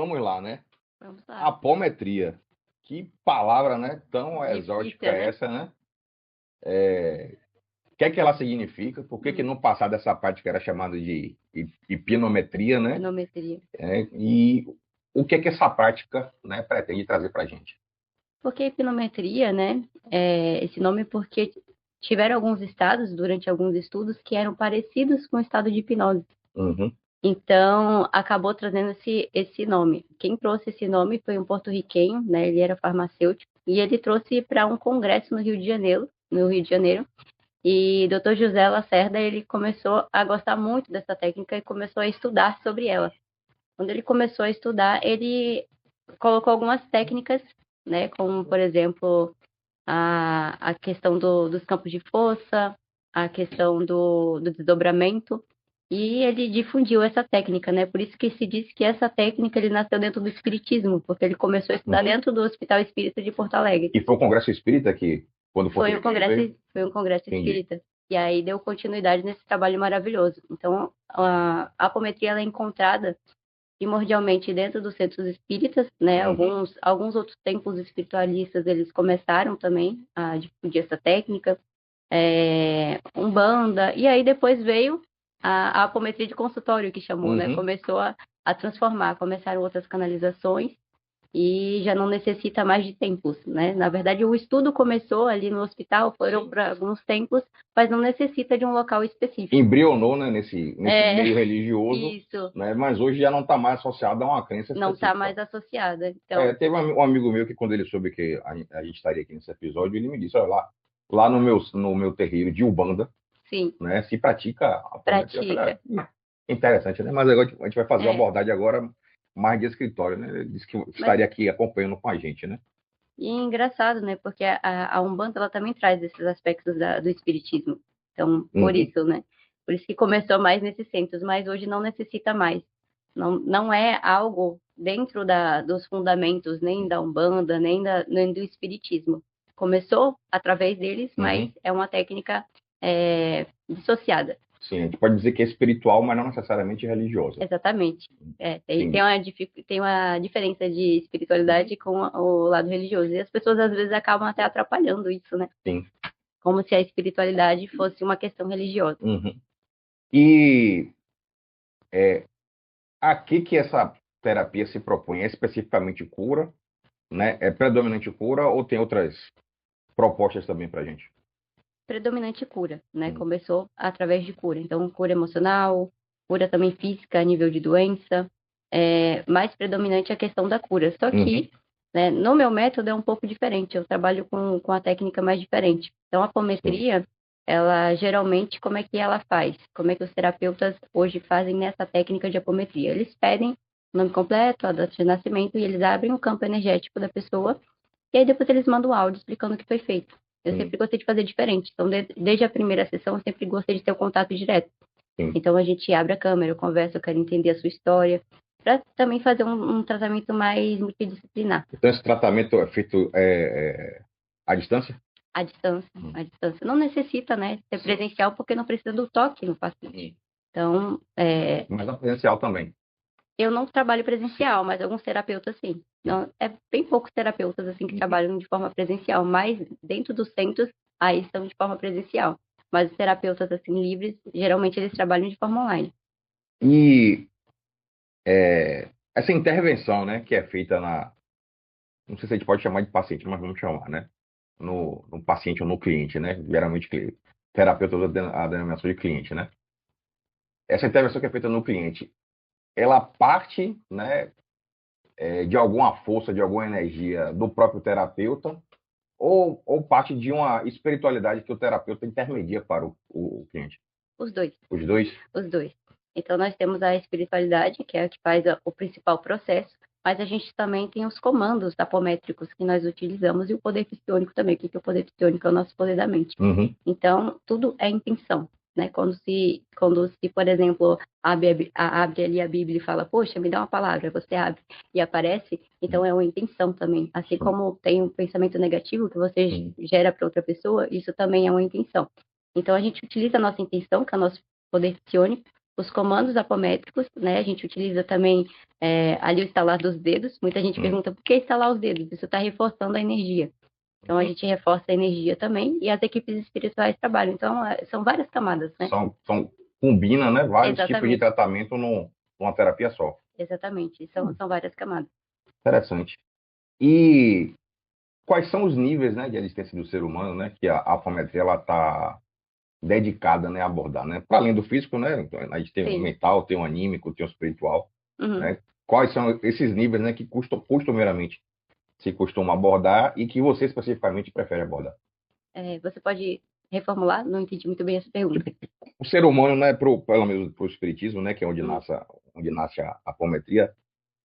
vamos lá, né? Vamos lá. Apometria. Que palavra, né? Tão exótica é né? essa, né? O que é que ela significa? Por que que no passado essa parte que era chamada de hipnometria, né? Hipnometria. E o que é que essa prática, né, pretende trazer para a gente? Porque hipnometria, né? Esse nome porque tiveram alguns estados, durante alguns estudos, que eram parecidos com o estado de hipnose. Uhum. Então, acabou trazendo esse nome. Quem trouxe esse nome foi um porto-riquenho, né? Ele era farmacêutico, e ele trouxe para um congresso no Rio de Janeiro. E Dr. José Lacerda, ele começou a gostar muito dessa técnica e começou a estudar sobre ela. Quando ele começou a estudar, ele colocou algumas técnicas, né? Como, por exemplo, a questão dos campos de força, a questão do desdobramento, e ele difundiu essa técnica, né? Por isso que se diz que essa técnica ele nasceu dentro do espiritismo, porque ele começou a estudar dentro do Hospital Espírita de Porto Alegre. E foi o Congresso Espírita que, quando Foi um congresso Entendi. espírita. E aí deu continuidade nesse trabalho maravilhoso. Então, a apometria ela é encontrada primordialmente dentro dos centros espíritas, né? Alguns outros templos espiritualistas, eles começaram também a difundir essa técnica, Umbanda, e aí depois veio a apometria de consultório, que chamou, né? Começou a transformar, começaram outras canalizações, e já não necessita mais de templos, né? Na verdade, o estudo começou ali no hospital, foram para alguns templos, mas não necessita de um local específico. Embrionou, né, nesse meio religioso, isso. Né, mas hoje já não está mais associado a uma crença específica. Não está mais associada. Então... teve um amigo meu que, quando ele soube que a gente estaria aqui nesse episódio, ele me disse, olha lá no meu terreiro de Umbanda, Sim. Né, se pratica a Pratica. Falei, interessante, né? Mas agora a gente vai fazer uma abordagem agora mais de escritório, né? Ele disse que estaria aqui acompanhando com a gente, né? E é engraçado, né? Porque a Umbanda, ela também traz esses aspectos do espiritismo. Então, por isso, né? Por isso que começou mais nesses centros, mas hoje não necessita mais. Não é algo dentro dos fundamentos, nem da Umbanda, nem do espiritismo. Começou através deles, mas é uma técnica dissociada. Sim, a gente pode dizer que é espiritual, mas não necessariamente religiosa. Exatamente. Tem uma diferença de espiritualidade com o lado religioso. E as pessoas, às vezes, acabam até atrapalhando isso, né? Sim. Como se a espiritualidade fosse uma questão religiosa. E a que essa terapia se propõe? É especificamente cura? Né? É predominante cura ou tem outras propostas também para a gente? Predominante cura, né? Começou através de cura. Então, cura emocional, cura também física a nível de doença. Mais predominante a questão da cura. Só que, né, no meu método é um pouco diferente. Eu trabalho com a técnica mais diferente. Então, a apometria, ela geralmente, como é que ela faz? Como é que os terapeutas hoje fazem nessa técnica de apometria? Eles pedem o nome completo, a data de nascimento, e eles abrem o campo energético da pessoa, e aí depois eles mandam o áudio explicando o que foi feito. Eu sempre gostei de fazer diferente. Então, desde a primeira sessão, eu sempre gostei de ter o contato direto. Então, a gente abre a câmera, eu converso, eu quero entender a sua história, para também fazer um tratamento mais multidisciplinar. Então, esse tratamento é feito à distância? À distância. Não necessita, né, ser presencial, porque não precisa do toque no paciente. Então, Mas a presencial também. Eu não trabalho presencial, mas alguns terapeutas sim. Então, é bem poucos terapeutas assim que trabalham de forma presencial, mas dentro dos centros aí estão de forma presencial. Mas os terapeutas assim livres, geralmente eles trabalham de forma online. E essa intervenção, né, que é feita não sei se a gente pode chamar de paciente, mas vamos chamar, né, no paciente ou no cliente, né, geralmente terapeuta a denominação de cliente, né. Essa intervenção que é feita no cliente, ela parte, né, de alguma força, de alguma energia do próprio terapeuta, ou parte de uma espiritualidade que o terapeuta intermedia para o cliente? Os dois. Os dois? Os dois. Então, nós temos a espiritualidade, que é a que faz o principal processo, mas a gente também tem os comandos apométricos que nós utilizamos e o poder psiônico também. O que é o poder psiônico? É o nosso poder da mente. Então, tudo é intenção. Né? Quando se, por exemplo, abre ali a Bíblia e fala, poxa, me dá uma palavra, você abre e aparece, então é uma intenção também. Assim como tem um pensamento negativo que você gera para outra pessoa, isso também é uma intenção. Então a gente utiliza a nossa intenção, que é o nosso poder psiônico, os comandos apométricos, né? A gente utiliza também ali o estalar dos dedos. Muita gente pergunta por que estalar os dedos? Isso está reforçando a energia. Então, a gente reforça a energia também e as equipes espirituais trabalham. Então, são várias camadas, né? Combina, né? Vários tipos de Exatamente, tratamento numa terapia só. exatamente. São várias camadas. Interessante. E quais são os níveis, né, de existência do ser humano, né, que a apometria ela está dedicada, né, a abordar, né? Para além do físico, né? A gente tem o Sim. mental, tem o anímico, tem o espiritual, Uhum. né? Quais são esses níveis, né, que costumeiramente se costuma abordar e que você especificamente prefere abordar? Você pode reformular? Não entendi muito bem essa pergunta. O ser humano, né, pelo menos para o espiritismo, né, que é Hum, onde nasce a apometria,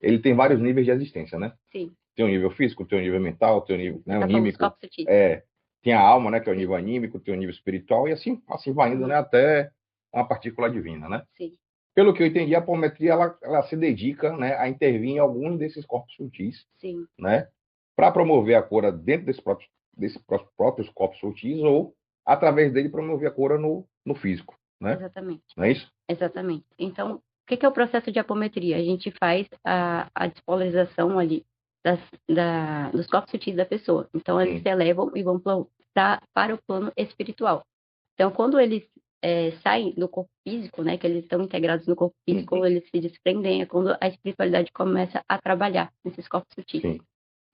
ele tem vários níveis de existência, né? sim. Tem o nível físico, tem o nível mental, tem o nível, Você né, o está falando dos anímico, corpos sutis. tem a alma, né, que é o Sim. nível anímico, tem o nível espiritual e assim vai indo, Uhum. né, até uma partícula divina, né? Sim. Pelo que eu entendi, a apometria ela se dedica, né, a intervir em alguns desses corpos sutis, Sim. né, para promover a cura dentro desses próprios corpos sutis ou através dele promover a cura no físico, né? Exatamente. Não é isso? Exatamente. Então, o que é o processo de apometria? A gente faz a despolarização ali dos corpos sutis da pessoa. Então, eles se elevam e vão para o plano espiritual. Então, quando eles saem do corpo físico, né, que eles estão integrados no corpo físico, eles se desprendem, é quando a espiritualidade começa a trabalhar nesses corpos sutis. Sim.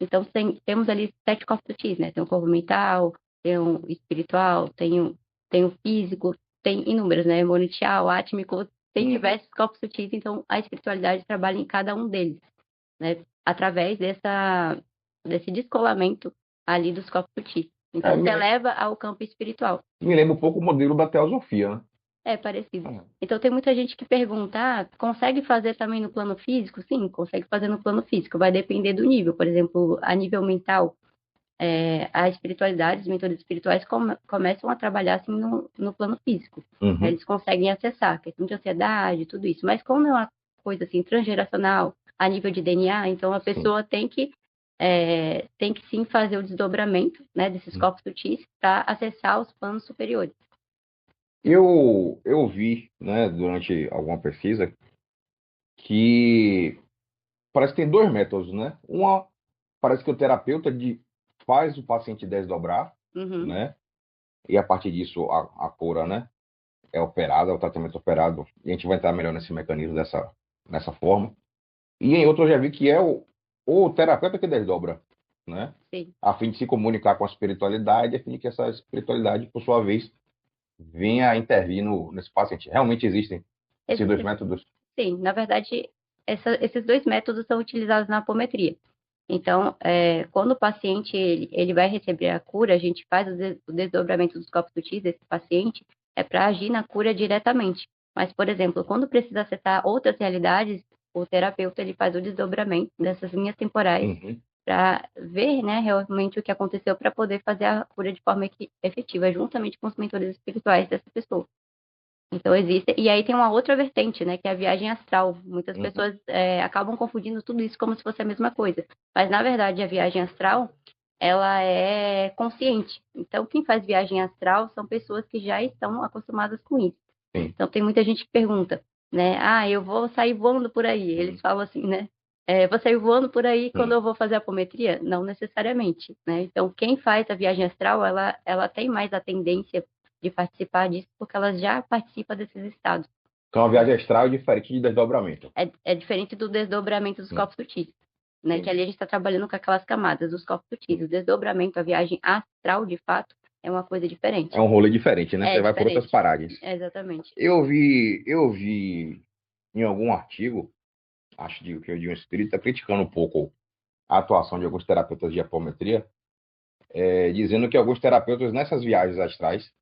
Então, temos ali 7 corpos sutis, né? Tem o corpo mental, tem o espiritual, tem o físico, tem inúmeros, né? Imunitial, átmico, tem diversos corpos sutis, então a espiritualidade trabalha em cada um deles, né? Através desse descolamento ali dos corpos sutis. Então, se eleva ao campo espiritual. Me lembra um pouco o modelo da teosofia, né? É parecido. Então, tem muita gente que pergunta, consegue fazer também no plano físico? Sim, consegue fazer no plano físico. Vai depender do nível. Por exemplo, a nível mental, a espiritualidade, os mentores espirituais começam a trabalhar assim no plano físico. Eles conseguem acessar a questão de ansiedade, tudo isso. Mas como é uma coisa assim transgeracional, a nível de DNA, então a pessoa tem que sim fazer o desdobramento, né, desses corpos sutis para acessar os planos superiores. Eu vi, né, durante alguma pesquisa que parece que tem dois métodos, né? Uma, parece que o terapeuta faz o paciente desdobrar, Uhum. né? E a partir disso a cura, né? É operada, o tratamento operado. E a gente vai entrar melhor nesse mecanismo nessa forma. E em outro eu já vi que é o terapeuta que desdobra, né? Sim. A fim de se comunicar com a espiritualidade, a fim de que essa espiritualidade, por sua vez, venha a intervir nesse paciente. Realmente existem esses dois Existe. métodos? Sim, na verdade, esses dois métodos são utilizados na apometria. Então, quando o paciente ele vai receber a cura, a gente faz o desdobramento dos corpos sutis desse paciente, para agir na cura diretamente. Mas, por exemplo, quando precisa acessar outras realidades, o terapeuta ele faz o desdobramento dessas linhas temporais para ver, né, realmente o que aconteceu para poder fazer a cura de forma efetiva, juntamente com os mentores espirituais dessa pessoa. Então existe. E aí tem uma outra vertente, né? Que é a viagem astral. Muitas pessoas acabam confundindo tudo isso como se fosse a mesma coisa. Mas, na verdade, a viagem astral, ela é consciente. Então, quem faz viagem astral são pessoas que já estão acostumadas com isso. Sim. Então, tem muita gente que pergunta, né? Eu vou sair voando por aí. Eles falam assim, né? Vou sair voando por aí quando eu vou fazer apometria? Não necessariamente, né? Então, quem faz a viagem astral, ela tem mais a tendência de participar disso, porque ela já participa desses estados. Então, a viagem astral é diferente de desdobramento. É diferente do desdobramento dos corpos sutis, né? Que ali a gente está trabalhando com aquelas camadas dos corpos sutis. O desdobramento, a viagem astral, de fato, é uma coisa diferente. É um rolê diferente, né? Você vai por outras paragens. Exatamente. Eu vi em algum artigo, acho que de um espírita, criticando um pouco a atuação de alguns terapeutas de apometria, dizendo que alguns terapeutas nessas viagens astrais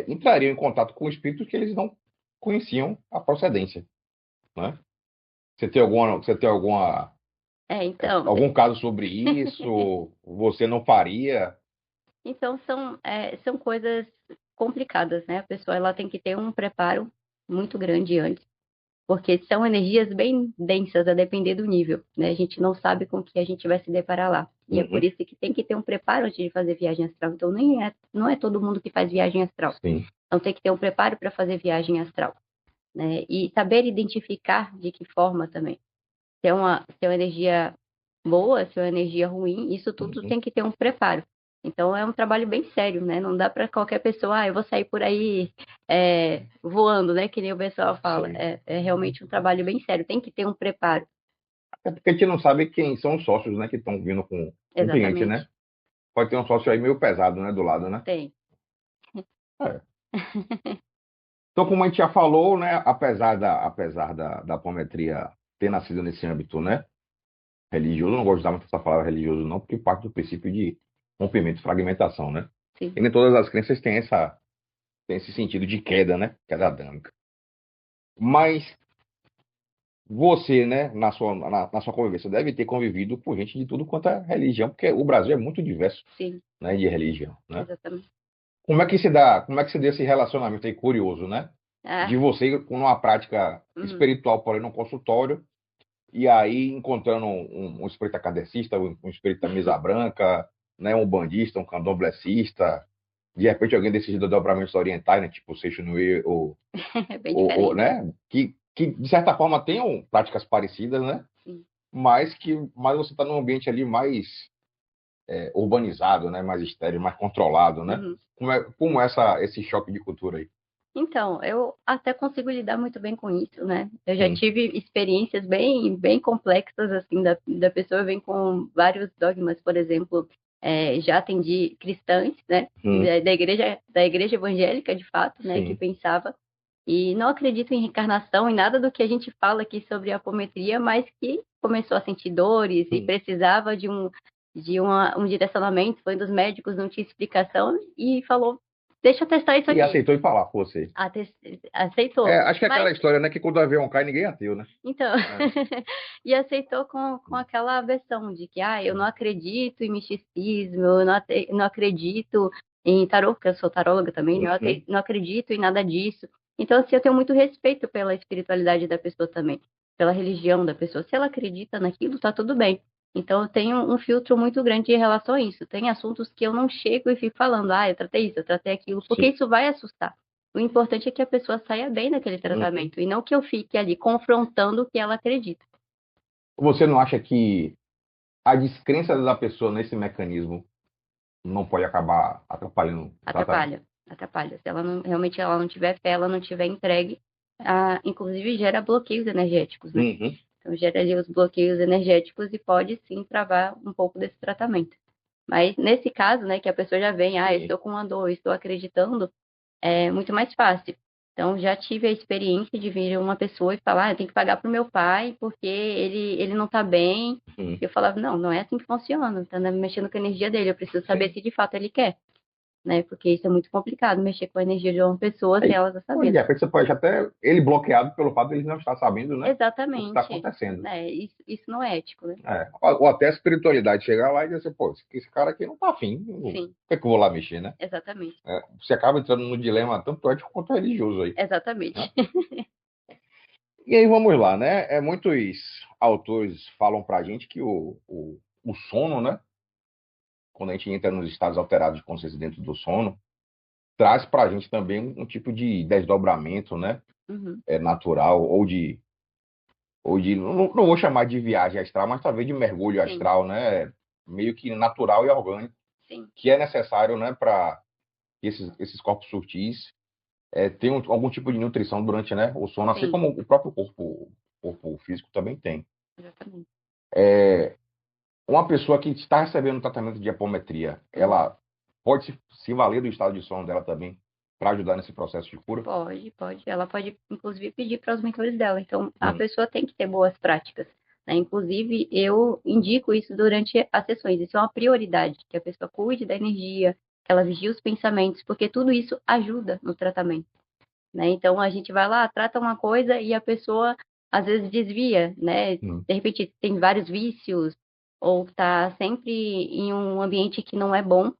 entrariam em contato com espíritos que eles não conheciam a procedência, né? Você tem Então, algum caso sobre isso? Você não faria? então são coisas complicadas, né? A pessoa ela tem que ter um preparo muito grande antes, porque são energias bem densas, a depender do nível, né? A gente não sabe com o que a gente vai se deparar lá. E é por isso que tem que ter um preparo antes de fazer viagem astral. Então, não é todo mundo que faz viagem astral. Sim. Então, tem que ter um preparo para fazer viagem astral. né? E saber identificar de que forma também. Se é uma energia boa, se é uma energia ruim, isso tudo Uhum. tem que ter um preparo. Então é um trabalho bem sério, né? Não dá para qualquer pessoa, eu vou sair por aí voando, né? Que nem o pessoal fala. Sim. É realmente um trabalho bem sério, tem que ter um preparo. É porque a gente não sabe quem são os sócios, né, que estão vindo com o cliente, né? Exatamente. Pode ter um sócio aí meio pesado, né, do lado, né? Tem. É. Então, como a gente já falou, né, apesar da apometria ter nascido nesse âmbito, né, religioso, eu não gosto de usar muito essa palavra religioso, não, porque parte do princípio de rompimento, fragmentação, né? Sim. E nem todas as crenças têm esse sentido de queda, né? Queda adâmica. Mas você, né, na sua convivência, deve ter convivido com gente de tudo quanto é religião, porque o Brasil é muito diverso, Sim, né, de religião, né? exatamente. Como é que se dá esse relacionamento aí curioso, né? De Ah, você com uma prática uhum. espiritual, porém, no consultório, e aí encontrando um espírita kardecista, um espírita mesa branca, né, um bandista, um candomblessista, de repente alguém desses dobramentos orientais, né, tipo Seixonui É bem diferente. né, que de certa forma tenham práticas parecidas, né, Sim. mas você está num ambiente ali mais urbanizado, né, mais estéril, mais controlado, né? Uhum. Como esse choque de cultura aí? Então, eu até consigo lidar muito bem com isso, né? Eu já Hum, tive experiências bem complexas, assim, da pessoa vem com vários dogmas, por exemplo, já atendi cristãs, né? hum, Da igreja evangélica, de fato, né? Que sim, pensava e não acredito em reencarnação, em nada do que a gente fala aqui sobre a apometria, mas que começou a sentir dores e hum. precisava um direcionamento, foi um dos médicos, não tinha explicação e falou, deixa eu testar isso E aqui. aceitou ir falar com você. Ate- Aceitou. É, acho que é Mas, aquela história, né, que quando o avião cai, ninguém é ateu, né? então, É. e aceitou com aquela versão de que, eu não acredito em misticismo, eu não acredito em tarô, porque eu sou taróloga também, né? Uhum. Não acredito em nada disso. Então, assim, eu tenho muito respeito pela espiritualidade da pessoa também, pela religião da pessoa. Se ela acredita naquilo, tá tudo bem. Então, eu tenho um filtro muito grande em relação a isso. Tem assuntos que eu não chego e fico falando, eu tratei isso, eu tratei aquilo, porque Sim. isso vai assustar. O importante é que a pessoa saia bem daquele Uhum. tratamento e não que eu fique ali confrontando o que ela acredita. Você não acha que a descrença da pessoa nesse mecanismo não pode acabar atrapalhando o tratamento? Atrapalha, atrapalha. Se ela não, realmente ela não tiver fé, ela não tiver entregue, inclusive gera bloqueios energéticos, né? Uhum. Então gera ali os bloqueios energéticos e pode sim travar um pouco desse tratamento. Mas nesse caso, né, que a pessoa já vem, eu Sim. estou com uma dor, estou acreditando, é muito mais fácil. Então, já tive a experiência de vir uma pessoa e falar, eu tenho que pagar para o meu pai porque ele não está bem. Uhum. Eu falava, não, não é assim que funciona, está mexendo com a energia dele, eu preciso saber Sim. se de fato ele quer, né? Porque isso é muito complicado, mexer com a energia de uma pessoa sem Aí, ela estar pô, de sabendo. repente você pode até ele bloqueado pelo fato de ele não estar sabendo, né, o que está Exatamente, acontecendo. né? Isso não é ético, né? É. Ou até a espiritualidade chegar lá e dizer assim, pô, esse cara aqui não tá afim, por Sim, que que eu vou lá mexer, né? exatamente, É, você acaba entrando no dilema tanto ético quanto religioso aí, exatamente. né? E aí vamos lá, né? Muitos autores falam pra gente que o sono, né? Quando a gente entra nos estados alterados de consciência dentro do sono, traz pra gente também um tipo de desdobramento, né? Uhum, Natural, não vou chamar de viagem astral, mas talvez de mergulho sim, astral, né? Meio que natural e orgânico, sim, que é necessário, né? Para esses corpos sutis tenham algum tipo de nutrição durante, né? O sono, assim sim, como o próprio corpo físico também tem. exatamente. Uma pessoa que está recebendo um tratamento de apometria, Uhum. ela pode se valer do estado de sono dela também para ajudar nesse processo de cura? Pode, pode. Ela pode, inclusive, pedir para os mentores dela. Então, a Hum, pessoa tem que ter boas práticas, né? Inclusive, eu indico isso durante as sessões. Isso é uma prioridade, que a pessoa cuide da energia, que ela vigie os pensamentos, porque tudo isso ajuda no tratamento, né? Então, a gente vai lá, trata uma coisa e a pessoa, às vezes, desvia, né? De hum, repente, tem vários vícios ou está sempre em um ambiente que não é bom,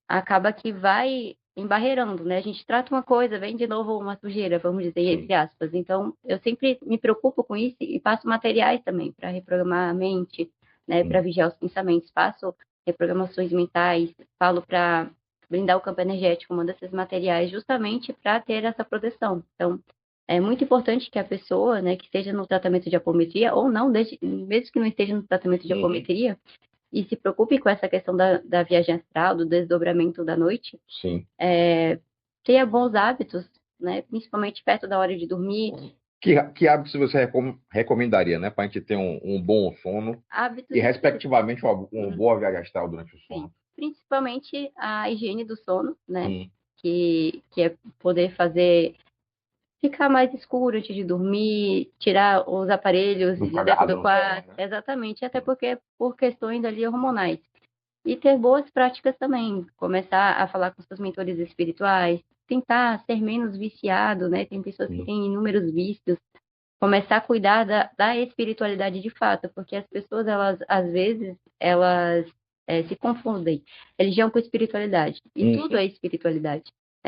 acaba que vai embarreirando, né? A gente trata uma coisa, vem de novo uma sujeira, vamos dizer, sim. entre aspas. Então, eu sempre me preocupo com isso e passo materiais também para reprogramar a mente, né? Para Hum. vigiar os pensamentos. Passo reprogramações mentais, falo para blindar o campo energético, mando esses materiais justamente para ter essa proteção. Então, É muito importante que a pessoa, né, que esteja no tratamento de apometria, ou não, mesmo que não esteja no tratamento de Uhum. apometria, e se preocupe com essa questão da viagem astral, do desdobramento da noite, Sim. tenha bons hábitos, né, principalmente perto da hora de dormir, Que hábitos você recomendaria, né? Para a gente ter um bom sono e, hábitos respectivamente, uma Uhum, boa viagem astral durante o sim. sono. Principalmente a higiene do sono, né, Hum. que é poder fazer ficar mais escuro antes de dormir, tirar os aparelhos Não de ficar dentro do agarrado no celular, quarto, né? exatamente, até porque é por questões ali hormonais. E ter boas práticas também, começar a falar com seus mentores espirituais, tentar ser menos viciado, né? Tem pessoas que Sim. têm inúmeros vícios, começar a cuidar da espiritualidade de fato, porque as pessoas, elas, às vezes, elas se confundem religião com espiritualidade. E tudo Uhum. é espiritualidade.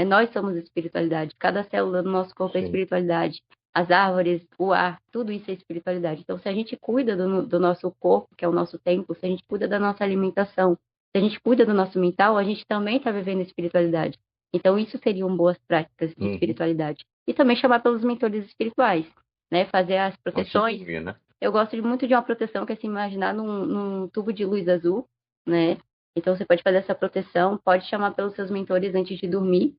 Nós somos espiritualidade. Cada célula do nosso corpo é Sim. espiritualidade. As árvores, o ar, tudo isso é espiritualidade. Então, se a gente cuida do nosso corpo, que é o nosso templo, se a gente cuida da nossa alimentação, se a gente cuida do nosso mental, a gente também está vivendo espiritualidade. Então, isso seriam boas práticas de Uhum. espiritualidade. E também chamar pelos mentores espirituais, né? Fazer as Antes de proteções. dormir, né? Eu gosto muito de uma proteção que é se imaginar num tubo de luz azul, né? Então você pode fazer essa proteção, pode chamar pelos seus mentores antes de dormir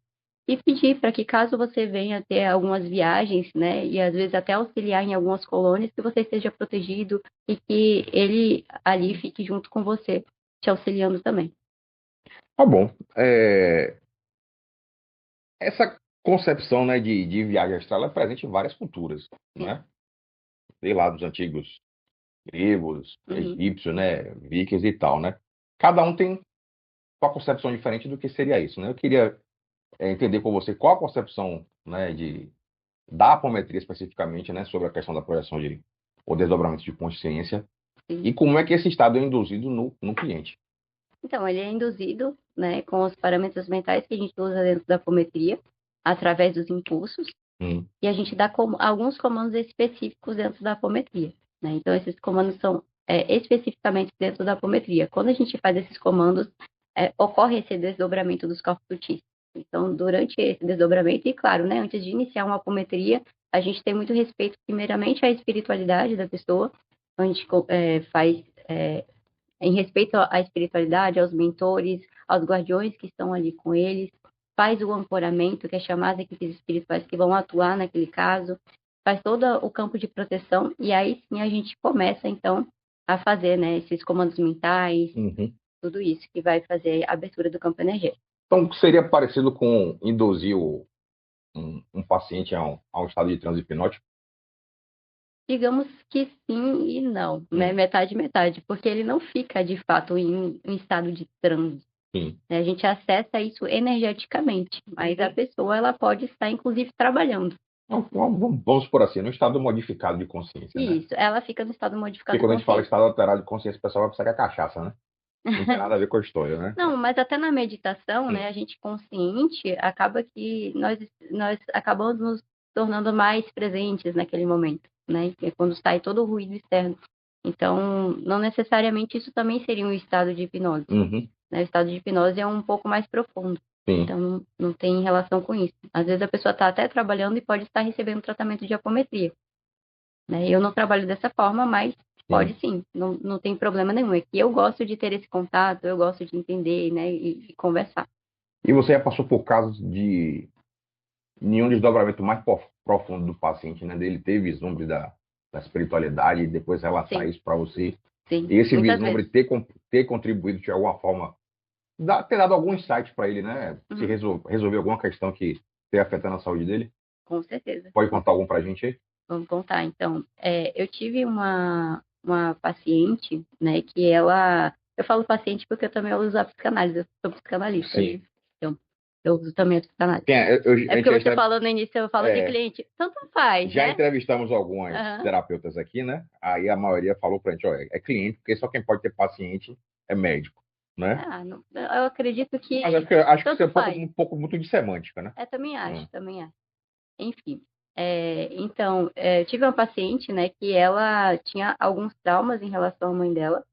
e pedir para que caso você venha ter algumas viagens, né, e às vezes até auxiliar em algumas colônias, que você esteja protegido e que ele ali fique junto com você, te auxiliando também. Tá bom. Essa concepção, né, de viagem astral é presente em várias culturas, Sim. né? Sei lá, dos antigos gregos, Uhum. egípcios, né, vikings e tal, né? Cada um tem uma concepção diferente do que seria isso, né? Eu queria entender com você qual a concepção, né, da apometria especificamente, né, sobre a questão da projeção de ou desdobramento de consciência Sim. e como é que esse estado é induzido no cliente. Então, ele é induzido, né, com os parâmetros mentais que a gente usa dentro da apometria, através dos impulsos, Hum. e a gente dá alguns comandos específicos dentro da apometria, né? Então, esses comandos são especificamente dentro da apometria. Quando a gente faz esses comandos, ocorre esse desdobramento dos corpos sutis. Então, durante esse desdobramento, e claro, né, antes de iniciar uma apometria, a gente tem muito respeito, primeiramente, à espiritualidade da pessoa. Então, a gente faz em respeito à espiritualidade, aos mentores, aos guardiões que estão ali com eles, faz o ancoramento, que é chamar as equipes espirituais que vão atuar naquele caso, faz todo o campo de proteção, e aí sim a gente começa, então, a fazer, né, esses comandos mentais, Uhum. tudo isso que vai fazer a abertura do campo energético. Então, seria parecido com induzir um paciente a um estado de transe hipnótico? Digamos que sim e não, né, Hum. metade, metade, porque ele não fica, de fato, em estado de transe. Sim. Né? A gente acessa isso energeticamente, mas a pessoa ela pode estar, inclusive, trabalhando. Então, vamos por assim, no estado modificado de consciência, né? Isso, ela fica no estado Porque modificado de quando a gente fala consciência. estado alterado de consciência, o pessoal vai pensar que é cachaça, né? Não tem nada a ver com a história, né? Não, mas até na meditação, Hum. né, a gente consciente acaba que nós acabamos nos tornando mais presentes naquele momento, né? Que é quando sai todo o ruído externo. Então, não necessariamente isso também seria um estado de hipnose, Uhum. né? O estado de hipnose é um pouco mais profundo. Sim. Então, não tem relação com isso. Às vezes a pessoa está até trabalhando e pode estar recebendo tratamento de apometria, né? Eu não trabalho dessa forma, mas pode Sim. sim, não tem problema nenhum. É que eu gosto de ter esse contato, eu gosto de entender, né, e conversar. E você já passou por casos de nenhum desdobramento mais profundo do paciente, né? Dele ter vislumbre da espiritualidade e depois relatar Sim, isso para você. sim, E esse muitas vislumbre vezes. ter contribuído de alguma forma, ter dado algum insight para ele, né? Se Uhum, resolver alguma questão que esteja afetando a saúde dele. com certeza. Pode contar algum para a gente aí? Vamos contar. Então, eu tive uma paciente, né, que ela. Eu falo paciente porque eu também uso a psicanálise, eu sou psicanalista, né? Sim. Então, eu uso também a psicanálise. Sim, É a porque gente você falou no início, eu falo de é, cliente, tanto faz, já né? entrevistamos algumas Aham. terapeutas aqui, né? Aí a maioria falou pra gente, olha, é cliente, porque só quem pode ter paciente é médico, né? Eu acredito Mas é que porque eu acho que isso é tanto faz. um pouco muito de semântica, né? Também Hum. acho, também acho. Enfim, então, eu tive uma paciente, né, que ela tinha alguns traumas em relação à mãe dela,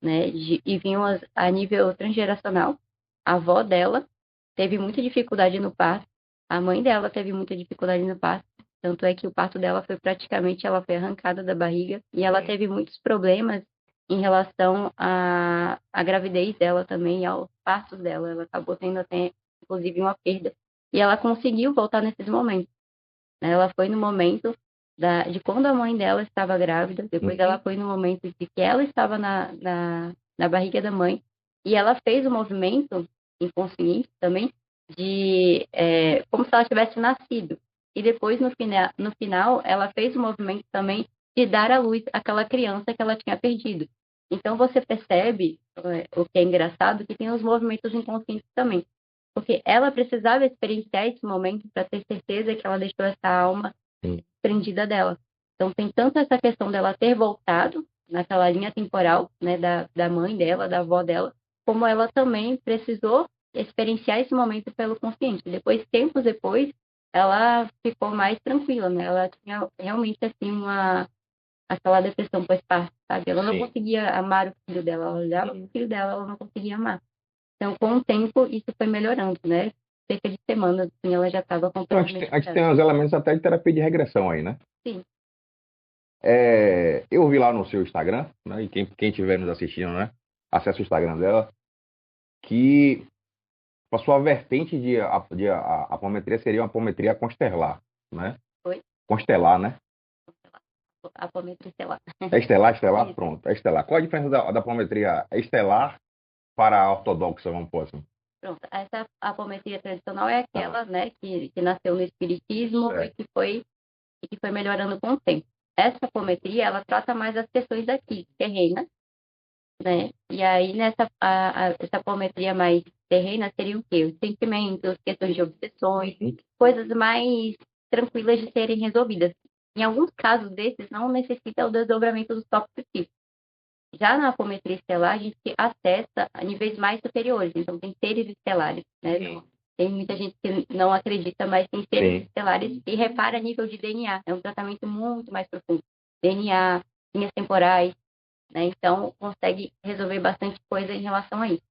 né, e vinham a nível transgeracional. A avó dela teve muita dificuldade no parto, a mãe dela teve muita dificuldade no parto, Tanto é que o parto dela foi praticamente, ela foi arrancada da barriga e ela teve muitos problemas em relação à gravidez dela também, e aos partos dela. Ela acabou tendo até, inclusive, uma perda. E ela conseguiu voltar nesses momentos, né? Ela foi no momento de quando a mãe dela estava grávida, depois ela foi no momento de que ela estava na barriga da mãe, e ela fez o movimento inconsciente também como se ela tivesse nascido. E depois, no final, ela fez o movimento também de dar à luz aquela criança que ela tinha perdido. Então, você percebe, o que é engraçado, que tem os movimentos inconscientes também. Porque ela precisava experienciar esse momento para ter certeza que ela deixou essa alma Sim. prendida dela. Então, tem tanto essa questão dela ter voltado naquela linha temporal, né, da mãe dela, da avó dela, como ela também precisou experienciar esse momento pelo consciente. Depois, tempos depois, ela ficou mais tranquila, né? Ela tinha realmente, assim, aquela depressão pós-parto, sabe? Ela não Sim. conseguia amar o filho dela. Ela olhava o filho dela, ela não conseguia amar. Então, com o tempo, isso foi melhorando, né? Cerca de semanas, assim, ela já estava Então, completamente a gente tem curada. uns elementos até de terapia de regressão aí, né? Sim, Eu vi lá no seu Instagram, né? E quem estiver nos assistindo, né? Acesse o Instagram dela, que a sua vertente de apometria seria uma apometria constelar, né? foi Constelar, né? a apometria estelar. É estelar, estelar? Isso. Pronto, é estelar. Qual a diferença da apometria estelar para a ortodoxa, vamos pôr assim? Pronto, essa apometria tradicional é Ah, aquela, né, que nasceu no espiritismo certo. e que foi melhorando com o tempo. Essa apometria, ela trata mais as questões aqui, terrenas, né? E aí, essa apometria mais terrena seria o quê? Os sentimentos, questões de obsessões, coisas mais tranquilas de serem resolvidas. Em alguns casos desses, não necessita o desdobramento dos tópicos psíquicos. Já na apometria estelar, a gente acessa a níveis mais superiores. Então, tem seres estelares, né? Tem muita gente que não acredita, mas tem seres Sim. estelares e repara a nível de DNA. É um tratamento muito mais profundo. DNA, linhas temporais, né? Então, consegue resolver bastante coisa em relação a isso.